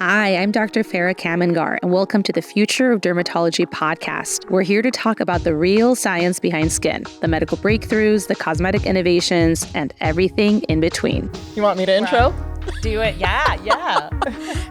Hi, I'm Dr. Faranak Kamangar, and welcome to the Future of Dermatology podcast. We're here to talk about the real science behind skin, the medical breakthroughs, the cosmetic innovations, and everything in between. You want me to intro? Do it. Yeah.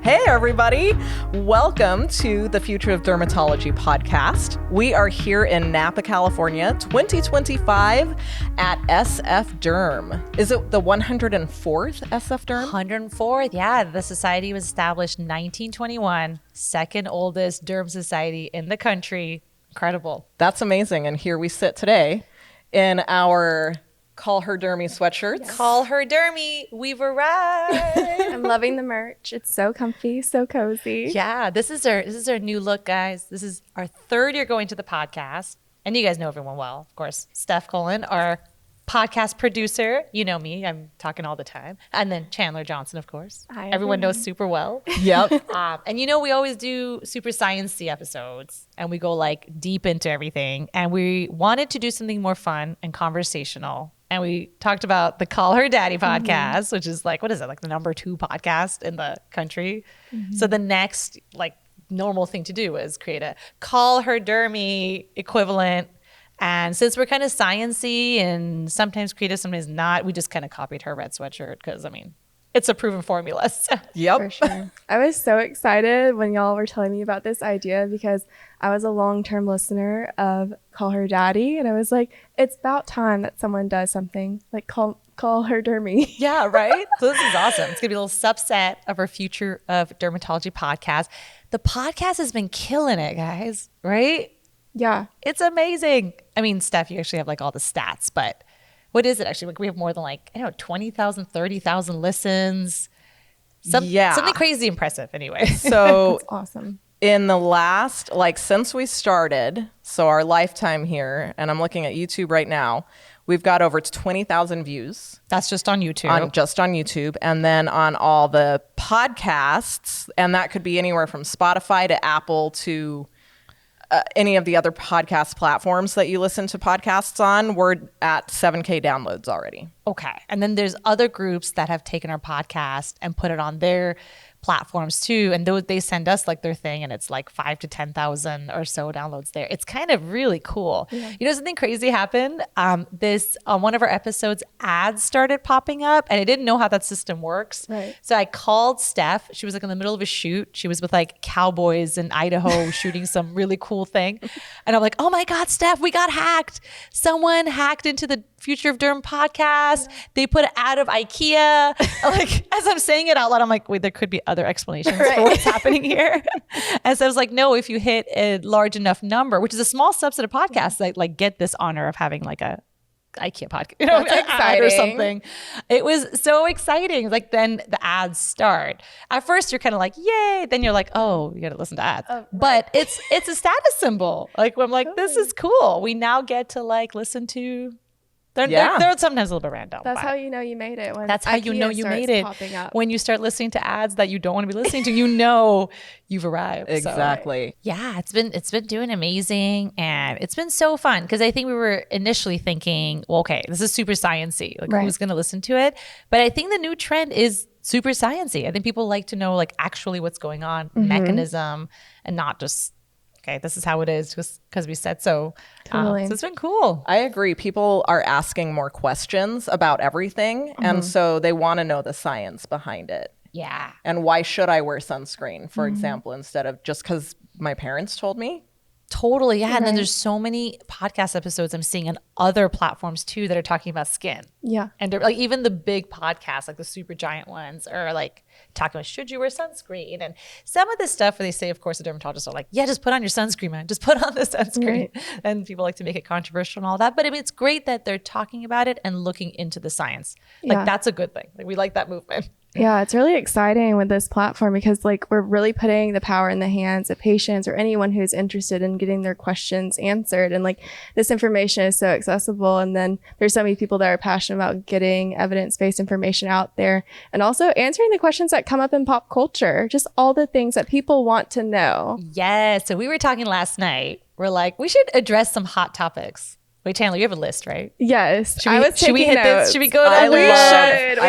Hey, everybody. Welcome to the Future of Dermatology podcast. We are here in Napa, California, 2025 at SF Derm. Is it the 104th SF Derm? 104th. Yeah. The society was established 1921, second oldest derm society in the country. Incredible. That's amazing. And here we sit today in our Call Her Dermie sweatshirts. Yes. Call her Dermie. We've arrived. I'm loving the merch. It's so comfy, so cozy. Yeah, this is our new look, guys. This is our third year going to the podcast. And you guys know everyone well, of course. Steph, Cullen, our podcast producer. You know me. I'm talking all the time. And then Chandler Johnson, of course. Hi, everyone knows super well. Yep. And you know, we always do super science-y episodes and we go like deep into everything. And we wanted to do something more fun and conversational. And we talked about the Call Her Daddy podcast, which is like, what is it? Like the number 2 podcast in the country. So the next like normal thing to do is create a Call Her Dermie equivalent. And since we're kind of science-y and sometimes creative, sometimes not, we just kind of copied her red sweatshirt because, I mean, it's a proven formula. So. Yep. For sure. I was so excited when y'all were telling me about this idea because I was a long-term listener of Call Her Daddy. And I was like, it's about time that someone does something like call her Dermie. Yeah, right? So this is awesome. It's going to be a little subset of our Future of Dermatology podcast. The podcast has been killing it, guys, right? Yeah. It's amazing. I mean, Steph, you actually have like all the stats, but what is it actually? Like we have more than like, 20,000, 30,000 listens. Something crazy impressive anyway. So That's awesome. in the last, since we started, so our lifetime here, and I'm looking at YouTube right now, we've got over 20,000 views. That's just on YouTube. Just on YouTube. And then on all the podcasts, and that could be anywhere from Spotify to Apple to any of the other podcast platforms that you listen to podcasts on, we're at 7K downloads already. Okay. And then there's other groups that have taken our podcast and put it on their platforms too. And they send us like their thing and it's like 5,000 to 10,000 or so downloads there. It's kind of really cool. Yeah. You know, something crazy happened. On one of our episodes, ads started popping up and I didn't know how that system works. Right. So I called Steph. She was like in the middle of a shoot. She was with like cowboys in Idaho shooting some really cool thing. And I'm like, oh my God, Steph, we got hacked. Someone hacked into the Future of Derm podcast. They put an ad of IKEA. Like, as I'm saying it out loud, I'm like, wait, there could be other explanations for what's happening here. And so I was like, no, if you hit a large enough number, which is a small subset of podcasts that like get this honor of having like a IKEA podcast, That's exciting. or something. It was so exciting. Like then the ads start. At first you're kind of like, yay. Then you're like, oh, you got to listen to ads. Oh, right. But it's a status symbol. Like I'm like, this is cool. We now get to like listen to. They're sometimes a little bit random. That's how you know you made it. That's how you know you made it. When you start listening to ads that you don't want to be listening to, you know you've arrived. Exactly. So, yeah, it's been doing amazing and it's been so fun because I think we were initially thinking, well, okay, this is super science-y. Like who's going to listen to it? But I think the new trend is super science-y. I think people like to know like actually what's going on, mechanism, and not just okay, this is how it is just because we said so. Totally. So it's been cool. I agree. People are asking more questions about everything. And so they want to know the science behind it. Yeah. And why should I wear sunscreen, for example, instead of just because my parents told me? Totally. Yeah. Right. And then there's so many podcast episodes I'm seeing on other platforms too that are talking about skin. Yeah. And like even the big podcasts, like the super giant ones, are like talking about should you wear sunscreen? And some of this stuff where they say, of course, the dermatologists are like, yeah, just put on your sunscreen, man. Just put on the sunscreen. Right. And people like to make it controversial and all that. But I mean, it's great that they're talking about it and looking into the science. Like that's a good thing. Like we like that movement. Yeah, it's really exciting with this platform because like we're really putting the power in the hands of patients or anyone who's interested in getting their questions answered. And like this information is so accessible. And then there's so many people that are passionate about getting evidence-based information out there and also answering the questions that come up in pop culture, just all the things that people want to know. Yes. So we were talking last night. We're like, we should address some hot topics Wait, Chandler, you have a list, right? Yes. Should we hit this? Should we go down I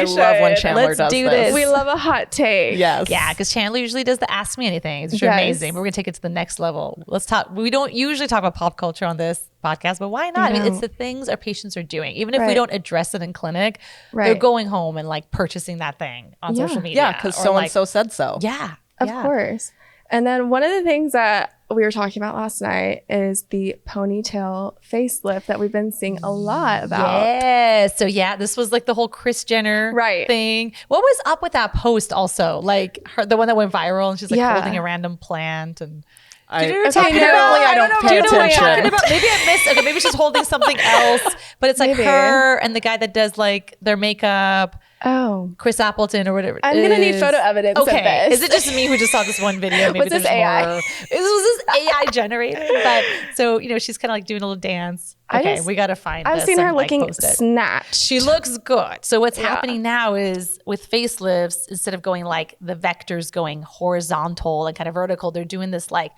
this? love when Chandler Let's does do this. this. We love a hot take. Yes. Yeah, because Chandler usually does the Ask Me Anything. It's Yes. amazing. But we're going to take it to the next level. Let's talk. We don't usually talk about pop culture on this podcast, but why not? I mean, it's the things our patients are doing. Even if we Right. don't address it in clinic, they're Right. going home and like purchasing that thing on social media. Yeah, because or, so-and-so said so. Yeah. Of course. And then one of the things that we were talking about last night is the ponytail facelift that we've been seeing a lot about. Yeah. So yeah, this was like the whole Kris Jenner Right. thing. What was up with that post also? Like the one that went viral and she's like Yeah. holding a random plant and I talking apparently about? I don't pay do you know what I'm talking attention. about? Maybe I missed. Okay, maybe she's holding something else, but it's like Maybe. her and the guy that does like their makeup, Oh. Chris Appleton or whatever. I'm going to need photo evidence of Okay, this. is it just me who just saw this one video? Maybe Was this there's AI? more. Was this AI generated? But so she's kind of like doing a little dance. Okay, we got to find. I've this seen her and, like, looking post it. snatched. She looks good. So what's happening now is with facelifts, instead of going like the vectors going horizontal and kind of vertical, they're doing this like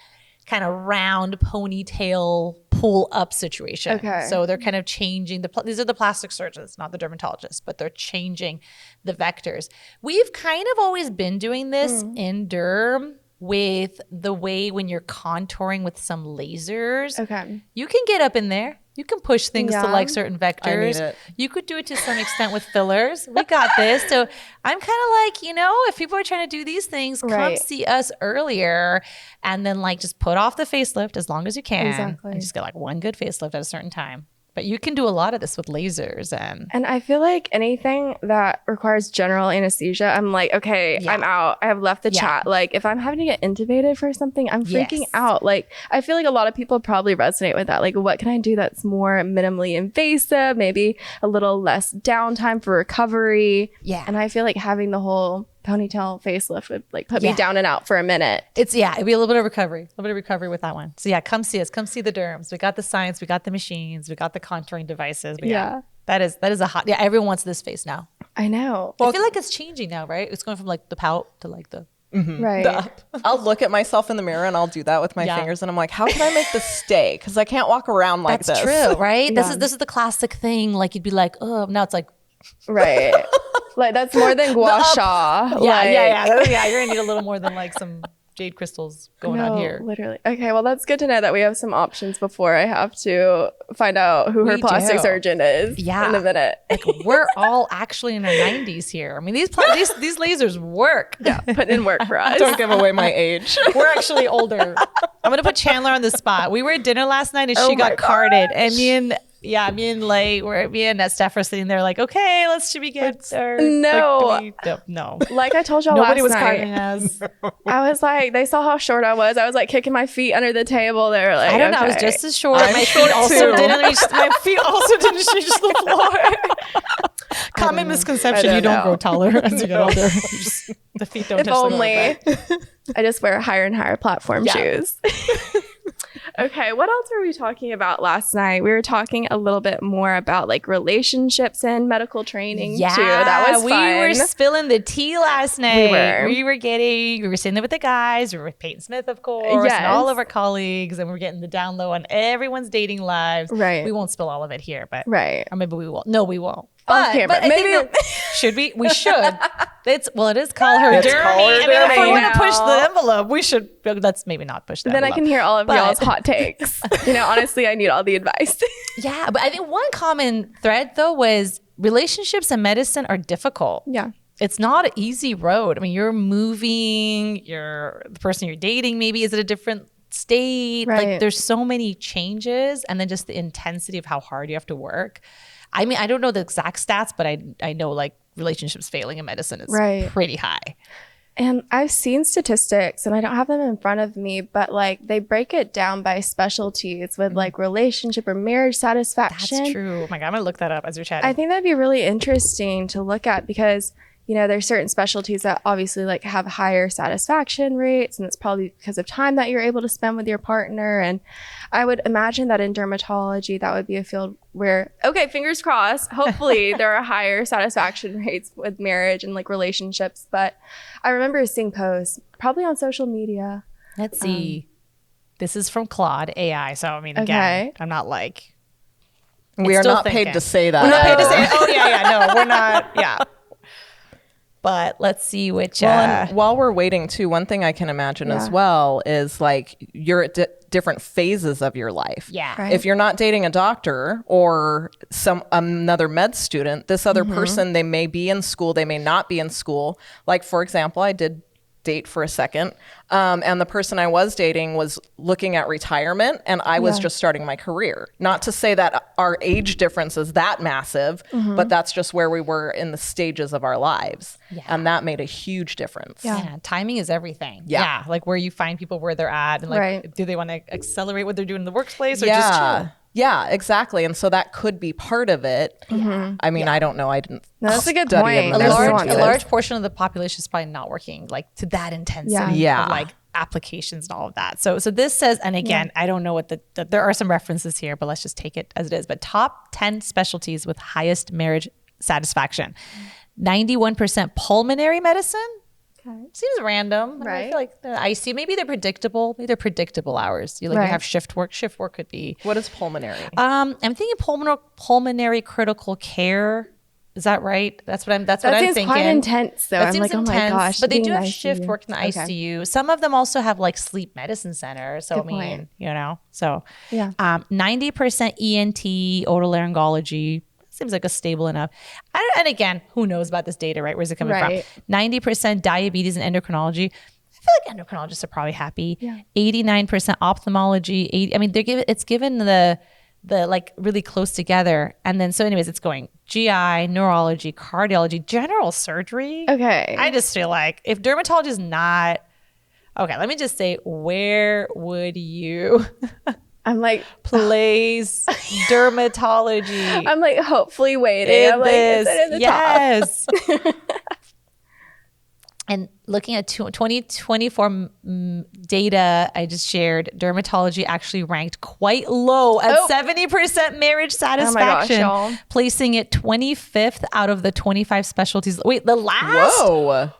kind of round ponytail pull up situation. Okay. So they're kind of changing these are the plastic surgeons, not the dermatologists, but they're changing the vectors. We've kind of always been doing this in derm with the way when you're contouring with some lasers. Okay. You can get up in there. You can push things to Yeah. like certain vectors. it. You could do it to some extent with fillers. We got this. So I'm kind of like, if people are trying to do these things, come Right. see us earlier and then like just put off the facelift as long as you can. Exactly. And just get like one good facelift at a certain time. But you can do a lot of this with lasers And I feel like anything that requires general anesthesia, I'm like, okay, Yeah. I'm out. I have left the Yeah. chat. Like, if I'm having to get intubated for something, I'm freaking Yes. out. Like, I feel like a lot of people probably resonate with that. Like, what can I do that's more minimally invasive? Maybe a little less downtime for recovery. Yeah. And I feel like having the whole ponytail facelift would like put Yeah. me down and out for a minute. it'd be a little bit of recovery, with that one. So yeah, come see us, come see the derms. We got the science, we got the machines, we got the contouring devices. But Yeah. that is a hot, everyone wants this face now. I know. I feel like it's changing now, right? It's going from like the pout to like the Right. up. I'll look at myself in the mirror and I'll do that with my Yeah. fingers, and I'm like, how can I make this stay? Because I can't walk around like That's this. true, right? Yeah. This is the classic thing. Like you'd be like, oh, now it's like, Right. Like, that's more than gua sha. yeah. You're gonna need a little more than like some jade crystals going on here. Literally. Okay, well, that's good to know that we have some options before I have to find out who her We plastic do. surgeon is Yeah. in a minute. Like we're all actually in our 90s here. I mean, these lasers work. Yeah, putting in work for us. Don't give away my age. We're actually older. I'm gonna put Chandler on the spot. We were at dinner last night and Oh she got my carded, and me and Steph are sitting there like, okay, should we get our No. no. Like I told y'all Nobody last was carding night, us. I was like, they saw how short I was. I was like kicking my feet under the table. They were like, I don't know. I was okay. just as short. I'm My short feet also too. didn't reach. My feet also didn't reach the floor. Common misconception: I you don't don't know. grow taller as you get older. The feet don't If touch only. the ground. I just wear higher and higher platform Yeah. shoes. Okay, what else were we talking about last night? We were talking a little bit more about like relationships and medical training too. That was fun. We were spilling the tea last night. were. We were sitting there with the guys. We were with Peyton Smith, of course, Yes. and all of our colleagues, and we were getting the down low on everyone's dating lives. Right. We won't spill all of it here, but Right. or maybe we will. No, we won't. On camera. I think Maybe- that- should we? We should. It is call her It's Dermie. Call Her I mean, if we're Dermie. going to push the envelope, we should. Let's maybe not push the Then I envelope. can hear all of But- y'all's hot takes. Honestly, I need all the advice. Yeah, but I think one common thread though was relationships and medicine are difficult. Yeah. It's not an easy road. I mean, you're moving, the person you're dating maybe is at a different state. Right. Like there's so many changes, and then just the intensity of how hard you have to work. I mean, I don't know the exact stats, but I know like relationships failing in medicine is Right. pretty high. And I've seen statistics, and I don't have them in front of me, but like they break it down by specialties with like relationship or marriage satisfaction. That's true. Oh my God, I'm going to look that up as you're chatting. I think that'd be really interesting to look at because, there's certain specialties that obviously like have higher satisfaction rates, and it's probably because of time that you're able to spend with your partner. And I would imagine that in dermatology, that would be a field where, okay, fingers crossed, hopefully there are higher satisfaction rates with marriage and like relationships. But I remember seeing posts probably on social media. Let's see. This is from Claude AI. So, I mean, again, Okay. I'm not like We It's are still not paid thinking. to say that. We're not paid to say, oh, yeah, no, we're not. Yeah. But let's see which. Well, and while we're waiting too, one thing I can imagine as well is like you're at different phases of your life. Yeah. Right. If you're not dating a doctor or another med student, this other person, they may be in school, they may not be in school. Like, for example, I did date for a second, and the person I was dating was looking at retirement, and I was just starting my career. Not to say that our age difference is that massive, but that's just where we were in the stages of our lives, and that made a huge difference. Yeah, timing is everything. Yeah. Like where you find people where they're at, and like, Right. do they want to accelerate what they're doing in the workplace or just chill? Yeah, exactly. And so that could be part of it. I mean, I don't know. I didn't. No, that's a good study point. it A There's enough. large nuances. portion of the population is probably not working like to that intensity Yeah. of like applications and all of that. So this says, and again, I don't know what there are some references here, but let's just take it as it is. But top 10 specialties with highest marriage satisfaction. 91% pulmonary medicine. Seems random. I Right. feel like the ICU, maybe they're predictable. Maybe they're predictable hours. You Right. have shift work. Shift work could be. What is pulmonary? I'm thinking pulmonary critical care. Is that right? That's what I'm That thinking. seems quite intense, though. That I'm seems like, oh my intense, gosh. but they being do in have the shift ICU. work in the Okay. ICU. Some of them also have like sleep medicine centers. So Good I mean, point. you know, so Yeah. 90% ENT, otolaryngology. Seems like a stable enough. And again, who knows about this data, right? Where's it coming Right. from? 90% diabetes and endocrinology. I feel like endocrinologists are probably happy. Yeah. 89% ophthalmology. It's given the like really close together. And then, so anyways, it's going GI, neurology, cardiology, general surgery. Okay. I just feel like if dermatology is not, okay, let me just say, where would you I'm like, place dermatology? I'm like hopefully waiting. I'm like, is it in the top? Yes. And looking at 2024 data I just shared, dermatology actually ranked quite low at 70% marriage satisfaction, y'all. placing it 25th out of the 25 specialties. Wait, the last? Whoa.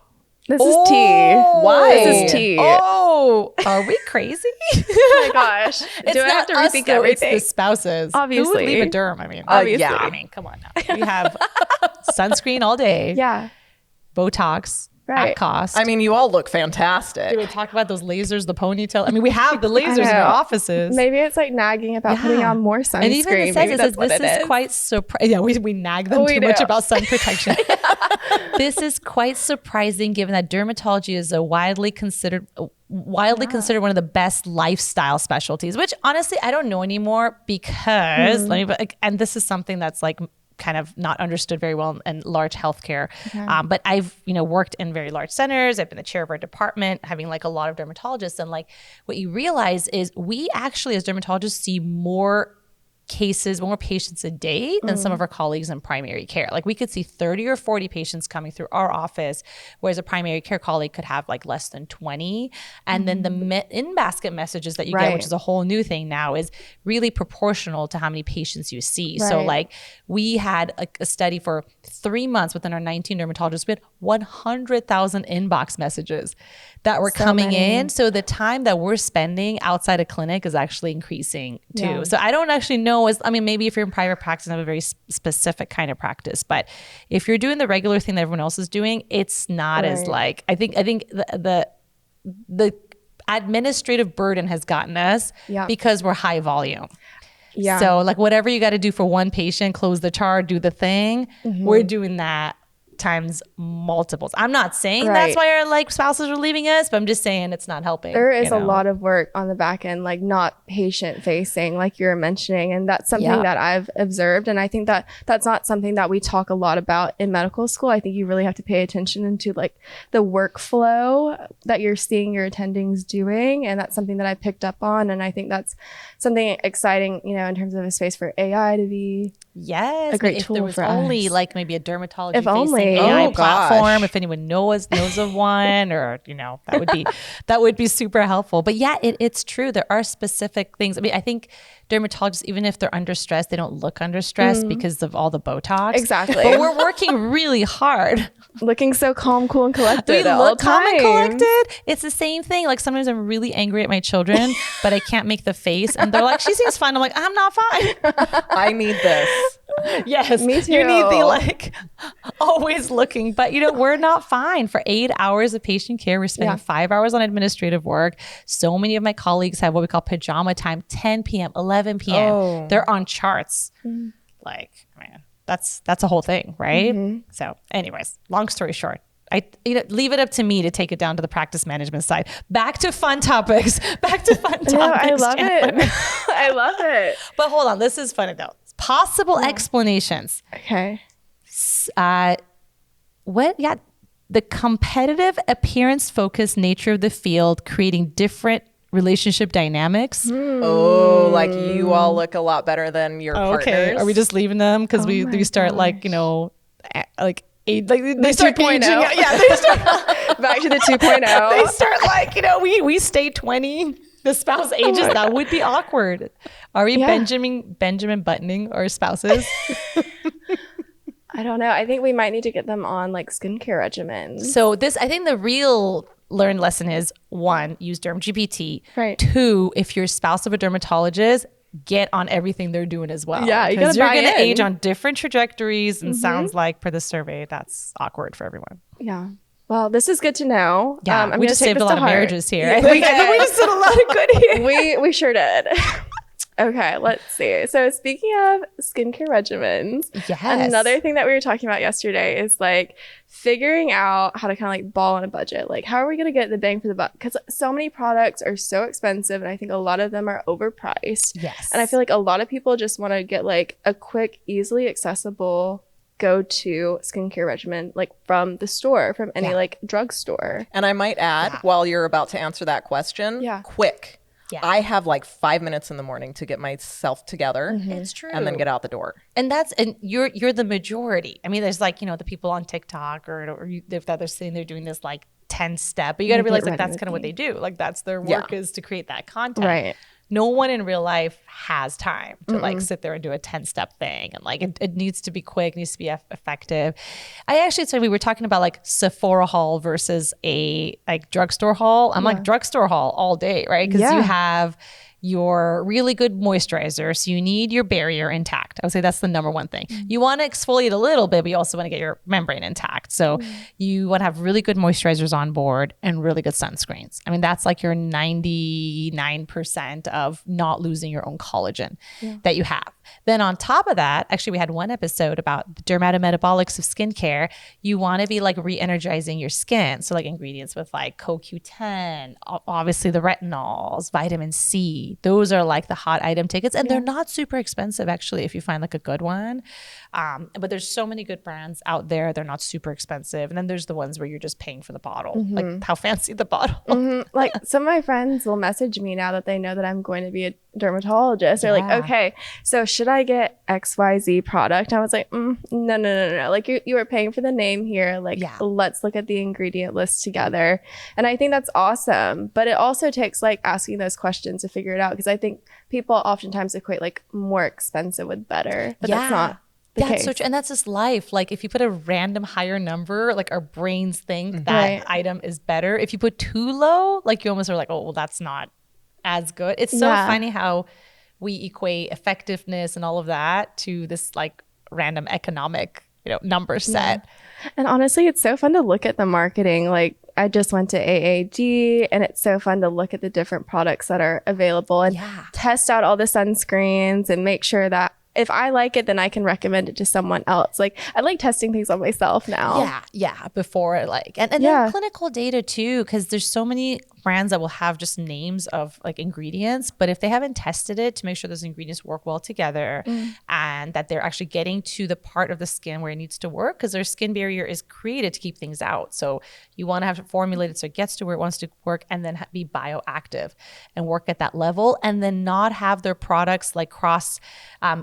This is tea. Why? This is tea. Oh, are we crazy? Oh my gosh. It's Do I have not to us, repeat though, everything? It's the spouses. Who would Obviously. leave a derm? I mean, Obviously. yeah. I mean, come on now. We have sunscreen all day, Yeah. Botox Right. at cost. I mean, you all look fantastic. Do we talk about those lasers, the ponytail? I mean, we have the lasers in know. our offices. Maybe it's like nagging about putting Yeah. on more sunscreen. And even it says, Maybe it that's says what this it is is. quite surprising. Yeah, we nag them We too much do. about sun protection. This is quite surprising given that dermatology is a widely considered one of the best lifestyle specialties, which honestly I don't know anymore because and this is something that's like kind of not understood very well in large healthcare. But I've, worked in very large centers. I've been the chair of our department, having like a lot of dermatologists. And like what you realize is we actually as dermatologists see more patients a day than some of our colleagues in primary care. Like we could see 30 or 40 patients coming through our office, whereas a primary care colleague could have like less than 20. And then the in-basket messages that you get, which is a whole new thing now, is really proportional to how many patients you see. So Right. like we had a study for 3 months within our 19 dermatologists, we had 100,000 inbox messages that were coming in. So the time that we're spending outside a clinic is actually increasing too. Yeah. So I don't actually know, maybe if you're in private practice and have a very specific kind of practice, but if you're doing the regular thing that everyone else is doing, it's not as Right. like, I think the administrative burden has gotten us Yeah. because we're high volume. Yeah. So like whatever you got to do for one patient, close the chart, do the thing, we're doing that times multiples. I'm not saying that's Right. why our like spouses are leaving us, but I'm just saying it's not helping. There is you a know? lot of work on the back end, like not patient facing, like you were mentioning. And that's something Yeah. that I've observed. And I think that that's not something that we talk a lot about in medical school. I think you really have to pay attention into like the workflow that you're seeing your attendings doing. And that's something that I picked up on. And I think that's something exciting, in terms of a space for AI to be Yes, a great but if tool there was for only us. like maybe a dermatology If facing only. AI Oh, platform. gosh. If anyone knows of one, or that would be super helpful. But yeah, it's true. There are specific things. I mean, I think dermatologists, even if they're under stress, they don't look under stress because of all the Botox. Exactly. But we're working really hard. Looking so calm, cool, and collected We at all look calm and times. collected. It's the same thing. Like sometimes I'm really angry at my children, but I can't make the face. And they're like, she seems fine. I'm like, I'm not fine. I need this. Yes. Me too. You need the like always looking. But we're not fine. For 8 hours of patient care, we're spending 5 hours on administrative work. So many of my colleagues have what we call pajama time, 10 p.m., 11 p.m. Oh. They're on charts. Like, man, that's a whole thing, right? So anyways, long story short, leave it up to me to take it down to the practice management side. Back to fun topics. No, I love it. I love it. But hold on, this is funny though. Possible explanations. Okay. The competitive appearance focused nature of the field creating different relationship dynamics. Oh, like you all look a lot better than your partners. Are we just leaving them because we start like they start 2.0. aging. Yeah, they start Back to the 2.0. they start like we stay 20. The spouse ages. That would be awkward. Are we Benjamin buttoning our spouses? I don't know. I think we might need to get them on like skincare regimens. So I think the real learned lesson is 1, use DermGPT. Right. 2, if you're a spouse of a dermatologist, get on everything they're doing as well. Yeah, you because gotta you're buy going to in. age on different trajectories, and sounds like per the survey that's awkward for everyone. Yeah. Well, this is good to know. Yeah, I'm we gonna just take saved this a lot to of heart. marriages here. Yeah, I think we just did a lot of good here. we sure did. Okay, let's see. So speaking of skincare regimens, Yes. another thing that we were talking about yesterday is like figuring out how to kind of like ball on a budget. Like, how are we going to get the bang for the buck? Because so many products are so expensive, and I think a lot of them are overpriced. Yes. And I feel like a lot of people just want to get like a quick, easily accessible go-to skincare regimen, like from the store, from any like drugstore. And I might add, while you're about to answer that question, quick. Yeah. I have like 5 minutes in the morning to get myself together. It's true. And then get out the door. And you're the majority. I mean, there's like, the people on TikTok or if they're saying they're doing this like 10 step, but you got to realize like that's kind of what they do. Like that's their work is to create that content. Right. No one in real life has time to like sit there and do a 10-step thing. And like, it needs to be quick, needs to be effective. I actually said we were talking about like Sephora haul versus a like drugstore haul. I'm like drugstore haul all day, right? Because you have your really good moisturizer. So you need your barrier intact. I would say that's the number one thing. You want to exfoliate a little bit, but you also want to get your membrane intact. So you want to have really good moisturizers on board and really good sunscreens. I mean, that's like your 99% of not losing your own collagen that you have. Then on top of that, actually we had one episode about the dermatometabolics of skincare. You want to be like re-energizing your skin. So like ingredients with like CoQ10, obviously the retinols, vitamin C. Those are like the hot item tickets, and they're not super expensive actually if you find like a good one. But there's so many good brands out there. They're not super expensive. And then there's the ones where you're just paying for the bottle. Like how fancy the bottle. Like some of my friends will message me now that they know that I'm going to be a dermatologist. They're like, okay, so should I get XYZ product? I was like, no. Like you are paying for the name here. Like let's look at the ingredient list together. And I think that's awesome. But it also takes like asking those questions to figure it out. Because I think people oftentimes equate like more expensive with better. But that's not That's so true. And that's just life. Like if you put a random higher number, like our brains think that item is better. If you put too low, like you almost are like, oh, well, that's not as good. It's so funny how we equate effectiveness and all of that to this like random economic, number set. And honestly, it's so fun to look at the marketing. Like I just went to AAG, and it's so fun to look at the different products that are available and test out all the sunscreens and make sure that if I like it, then I can recommend it to someone else. Like I like testing things on myself now. Yeah. Before and then clinical data too, because there's so many brands that will have just names of like ingredients, but if they haven't tested it to make sure those ingredients work well together and that they're actually getting to the part of the skin where it needs to work, because their skin barrier is created to keep things out. So you want to have it formulated so it gets to where it wants to work, and then be bioactive and work at that level, and then not have their products like cross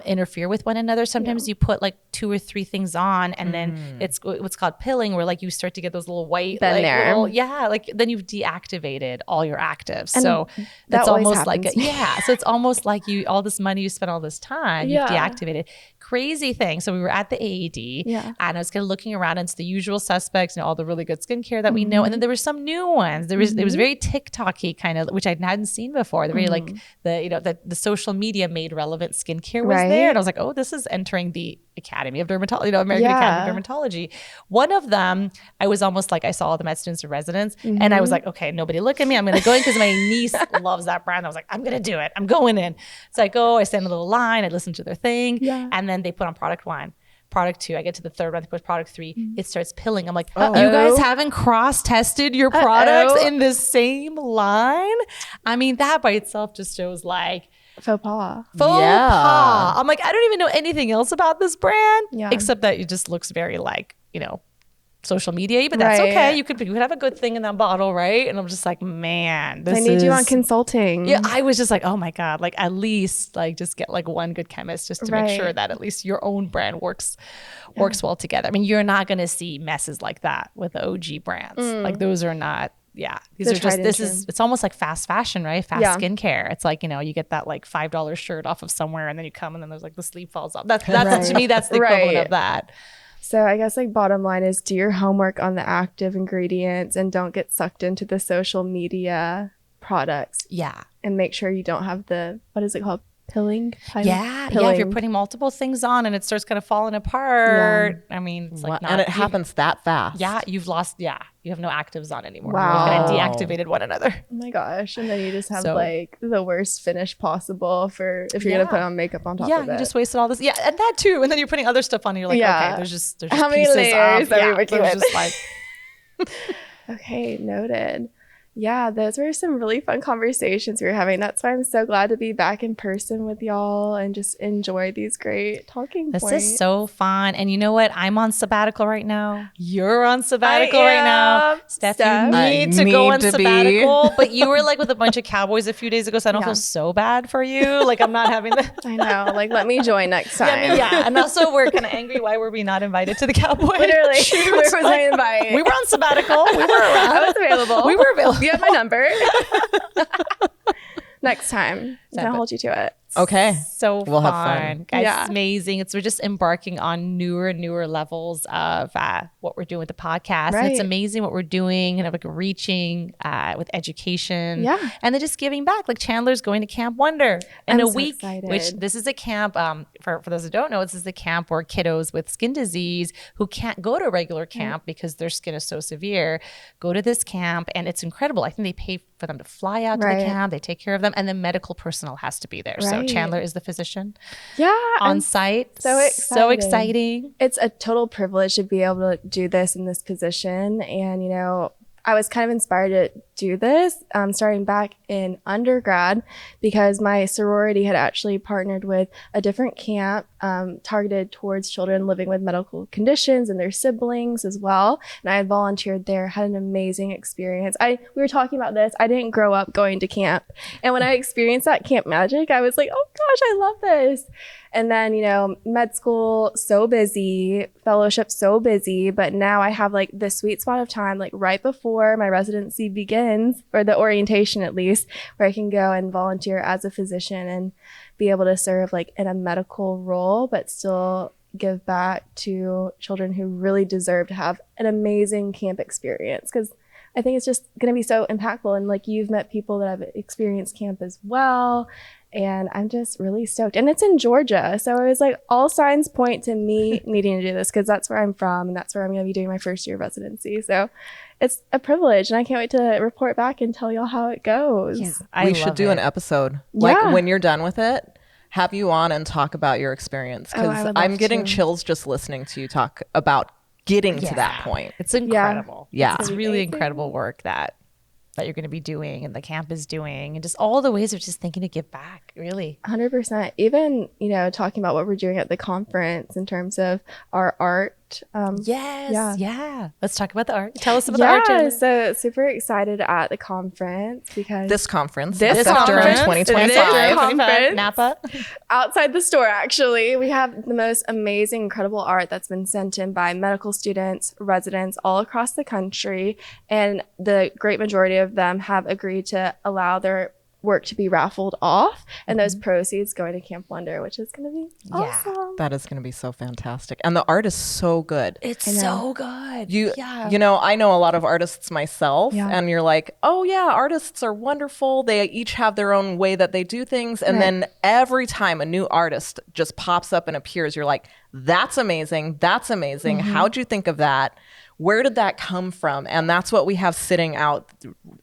interfere with one another. Sometimes you put like 2 or 3 things on, and then it's what's called pilling, where like you start to get those little white, Been like there. like then you've deactivated all your actives. And so that it's always almost like happens to me. so it's almost like you all this money you spent all this time, you've deactivated. Crazy thing. So we were at the AED, and I was kind of looking around, and it's the usual suspects, all the really good skincare that we know, and then there were some new ones. It was very TikTok-y kind of, which I hadn't seen before. The very like the social media made relevant skincare was there, and I was like, oh, this is entering the Academy of Dermatology, American Academy of Dermatology. One of them, I was almost like, I saw all the med students and residents, and I was like, okay, nobody look at me. I'm going to go in because my niece loves that brand. I was like, I'm going to do it. I'm going in. So I go, I stand in a little line, I listen to their thing, and then they put on product 1. Product 2, I get to the third one, they push product 3, it starts pilling. I'm like, you guys haven't cross-tested your products in the same line? I mean, that by itself just shows like Faux pas. I'm like, I don't even know anything else about this brand except that it just looks very like, social media, but that's okay. You could have a good thing in that bottle, right? And I'm just like, man, I need you on consulting. Yeah, I was just like, oh my God, like at least like just get like one good chemist just to make sure that at least your own brand works well together. I mean, you're not going to see messes like that with the OG brands. Like those are not. Yeah, these are just, it's almost like fast fashion, right? Fast skincare. It's like, you get that like $5 shirt off of somewhere, and then you come and then there's like the sleeve falls off. That's to me, that's the equivalent of that. So I guess like bottom line is do your homework on the active ingredients and don't get sucked into the social media products. Yeah. And make sure you don't have the, what is it called? Pilling? Yeah, if you're putting multiple things on and it starts kind of falling apart, I mean, it's like and it happens that fast. Yeah, you have no actives on anymore. Wow. You've kind of deactivated one another. Oh my gosh. And then you just have like the worst finish possible for if you're going to put on makeup on top of it. Yeah, you just wasted all this. Yeah, and that too. And then you're putting other stuff on and you're like, okay, there's just how many layers are we working with? Just like okay, noted. Yeah, those were some really fun conversations we were having. That's why I'm so glad to be back in person with y'all and just enjoy these great talking points. This is so fun. And you know what? I'm on sabbatical right now. You're on sabbatical right now. Steph, you need to go on sabbatical. But you were like with a bunch of cowboys a few days ago, so I don't feel so bad for you. Like I'm not having that. I know. Like let me join next time. Yeah. And also we're kind of angry. Why were we not invited to the cowboy? Literally. Where was my invite? We were on sabbatical. We were around. I was available. We were available. You have my number. Next time. I'm gonna hold you to it. Okay. So we'll fun. have fun. Guys, it's amazing. We're just embarking on newer levels of what we're doing with the podcast. And it's amazing what we're doing and like reaching with education. Yeah. And then just giving back. Like Chandler's going to Camp Wonder in a week, excited. which this is a camp, for those who don't know, this is the camp where kiddos with skin disease who can't go to a regular camp because their skin is so severe, go to this camp. And it's incredible. I think they pay for them to fly out to the camp. They take care of them. And then medical personnel has to be there. So Chandler is the physician on site. So exciting. It's a total privilege to be able to do this in this position. And, I was kind of inspired to do this starting back in undergrad because my sorority had actually partnered with a different camp targeted towards children living with medical conditions and their siblings as well. And I had volunteered there, had an amazing experience. We were talking about this. I didn't grow up going to camp. And when I experienced that camp magic, I was like, oh gosh, I love this. And then, med school, so busy, fellowship, so busy. But now I have like the sweet spot of time, like right before my residency begins, or the orientation at least, where I can go and volunteer as a physician and be able to serve like in a medical role, but still give back to children who really deserve to have an amazing camp experience. Because I think it's just going to be so impactful. And like you've met people that have experienced camp as well. And I'm just really stoked. And it's in Georgia. So I was like, all signs point to me needing to do this because that's where I'm from. And that's where I'm going to be doing my first year of residency. So it's a privilege. And I can't wait to report back and tell y'all how it goes. Yeah, we should do an episode. Like when you're done with it, have you on and talk about your experience. Because I'm getting chills just listening to you talk about getting to that point. It's incredible. Yeah. It's really incredible work that you're going to be doing and the camp is doing and just all the ways of just thinking to give back, really. 100%. Even, talking about what we're doing at the conference in terms of our art art. Yeah. Let's talk about the art. Tell us about the art, Chandler. So super excited at the conference because This conference, This SF Durham conference, 2025. conference. Napa. outside the store, actually, we have the most amazing, incredible art that's been sent in by medical students, residents all across the country. And the great majority of them have agreed to allow their work to be raffled off, and those proceeds going to Camp Wonder, which is going to be awesome. That is going to be so fantastic. And the art is so good. It's so good. You know, I know a lot of artists myself, Yeah. and you're like, oh yeah, artists are wonderful. They each have their own way that they do things. And then every time a new artist just pops up and appears, you're like, that's amazing. That's amazing. How'd you think of that? Where did that come from? And that's what we have sitting out,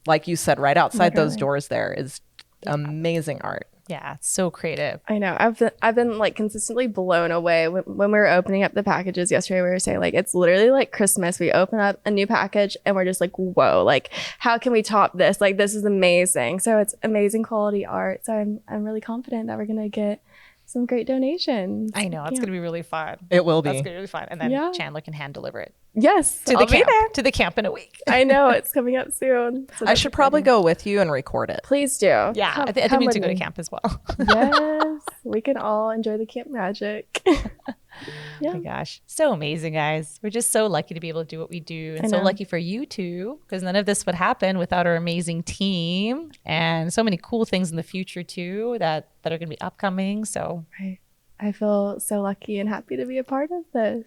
like you said, right outside those doors there is amazing art. Yeah, it's so creative. I know. I've been like consistently blown away when we were opening up the packages yesterday. We were saying like it's literally like Christmas. We open up a new package and we're just like, whoa, like how can we top this? Like this is amazing. So it's amazing quality art. So I'm really confident that we're gonna get some great donations. I know. It's going to be really fun. It will be. That's going to be really fun. And then Chandler can hand deliver it Yes, to I'll the be camp. there. To the camp in a week. I know it's coming up soon. So I that's should probably exciting. go with you and record it. Please do. Yeah, Come- I think come we need with to go to me. camp as well. Yes, we can all enjoy the camp magic. Oh my gosh. So amazing, guys. We're just so lucky to be able to do what we do. And I so know. lucky for you too, because none of this would happen without our amazing team and so many cool things in the future too that are going to be upcoming. So Right. I feel so lucky and happy to be a part of this.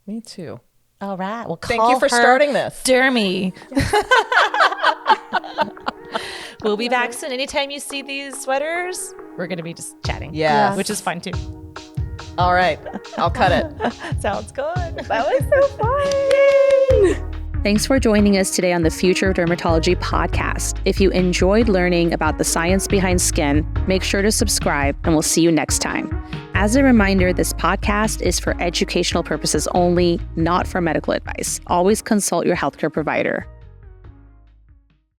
Me too. all right. Well, Thank you for starting this. Dermie. We'll be back soon. Anytime you see these sweaters, we're going to be just chatting. Yes. Which is fun too. All right. I'll cut it. Sounds good. That was so fun. Thanks for joining us today on the Future of Dermatology podcast. If you enjoyed learning about the science behind skin, make sure to subscribe and we'll see you next time. As a reminder, this podcast is for educational purposes only, not for medical advice. Always consult your healthcare provider.